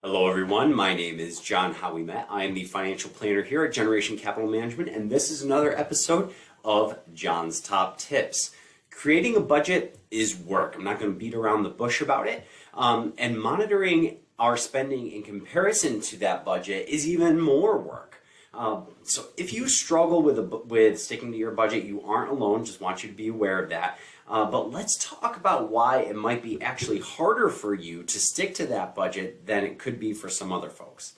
Hello everyone, my name is John Howe-Wemett. I am the financial planner here at Generation Capital Management, and this is another episode of John's Top Tips. Creating a budget is work. I'm not going to beat around the bush about it. And monitoring our spending in comparison to that budget is even more work. So if you struggle with sticking to your budget, you aren't alone. Just want you to be aware of that. But let's talk about why it might be actually harder for you to stick to that budget than it could be for some other folks.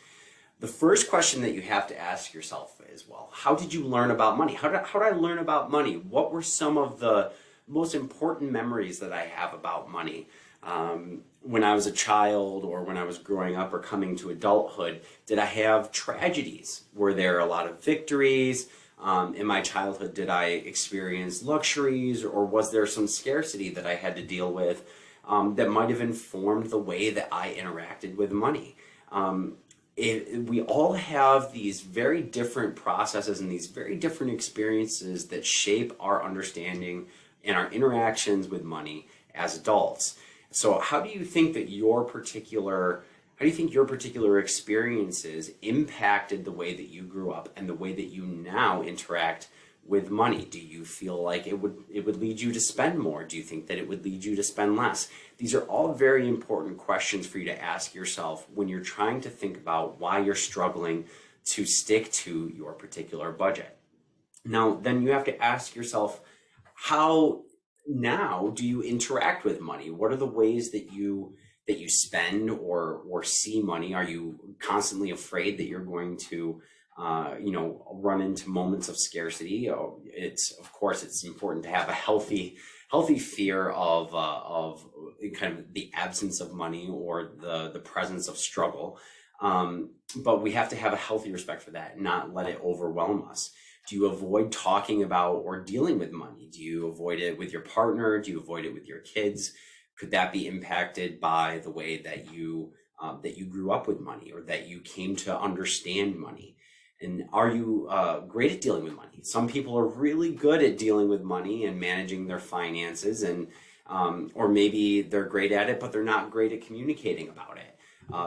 The first question that you have to ask yourself is, well, how did you learn about money? How did I learn about money? What were some of the most important memories that I have about money? When I was a child or when I was growing up or coming to adulthood, did I have tragedies? Were there a lot of victories? In my childhood, did I experience luxuries, or was there some scarcity that I had to deal with that might have informed the way that I interacted with money? We all have these very different processes and these very different experiences that shape our understanding and our interactions with money as adults. So how do you think your particular experiences impacted the way that you grew up and the way that you now interact with money? Do you feel like it would lead you to spend more? Do you think that it would lead you to spend less? These are all very important questions for you to ask yourself when you're trying to think about why you're struggling to stick to your particular budget. Now, then you have to ask yourself, how now do you interact with money? What are the ways that you spend or see money? Are you constantly afraid that you're going to run into moments of scarcity? Of course it's important to have a healthy fear of kind of the absence of money or the presence of struggle. But we have to have a healthy respect for that, not let it overwhelm us. Do you avoid talking about or dealing with money? Do you avoid it with your partner? Do you avoid it with your kids? Could that be impacted by the way that you grew up with money, or that you came to understand money? And are you great at dealing with money? Some people are really good at dealing with money and managing their finances, and or maybe they're great at it, but they're not great at communicating about it.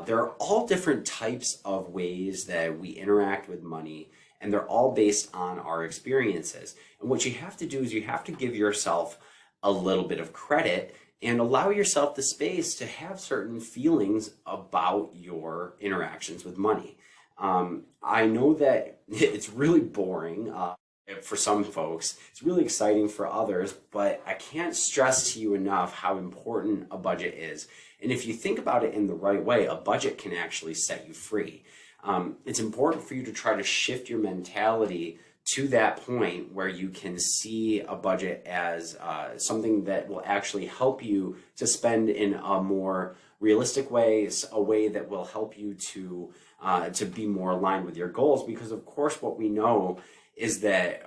There are all different types of ways that we interact with money, and they're all based on our experiences. And what you have to do is you have to give yourself a little bit of credit and allow yourself the space to have certain feelings about your interactions with money. I know that it's really boring for some folks. It's really exciting for others, but I can't stress to you enough how important a budget is. And if you think about it in the right way, a budget can actually set you free. It's important for you to try to shift your mentality to that point where you can see a budget as something that will actually help you to spend in a more realistic way, a way that will help you to be more aligned with your goals. Because of course, what we know is that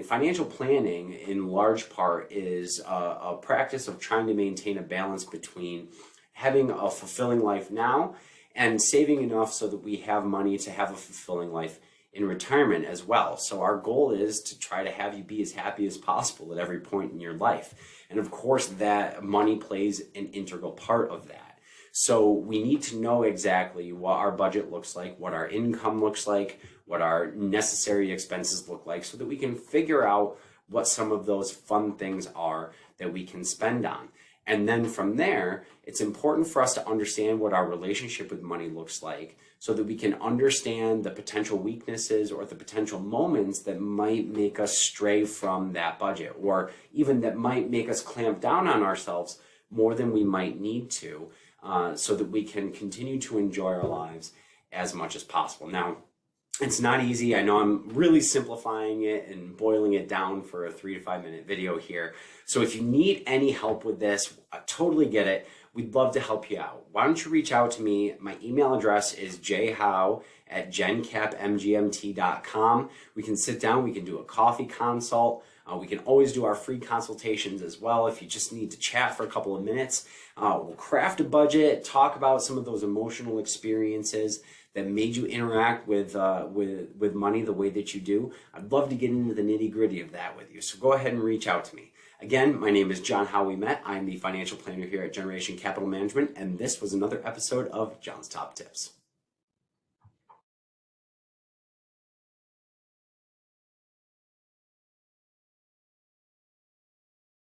financial planning in large part is a practice of trying to maintain a balance between having a fulfilling life now and saving enough so that we have money to have a fulfilling life in retirement as well. So our goal is to try to have you be as happy as possible at every point in your life. And of course, that money plays an integral part of that. So we need to know exactly what our budget looks like, what our income looks like, what our necessary expenses look like, so that we can figure out what some of those fun things are that we can spend on. And then from there, it's important for us to understand what our relationship with money looks like, so that we can understand the potential weaknesses or the potential moments that might make us stray from that budget, or even that might make us clamp down on ourselves more than we might need to, so that we can continue to enjoy our lives as much as possible. Now, it's not easy. I know I'm really simplifying it and boiling it down for a 3 to 5 minute video here. So if you need any help with this, I totally get it. We'd love to help you out. Why don't you reach out to me? My email address is jhow@gencapmgmt.com. We can sit down, we can do a coffee consult. We can always do our free consultations as well if you just need to chat for a couple of minutes. We'll craft a budget, talk about some of those emotional experiences that made you interact with money the way that you do. I'd love to get into the nitty-gritty of that with you. So go ahead and reach out to me. Again, my name is John Howe-Wemett. I'm the financial planner here at Generation Capital Management, and this was another episode of John's Top Tips.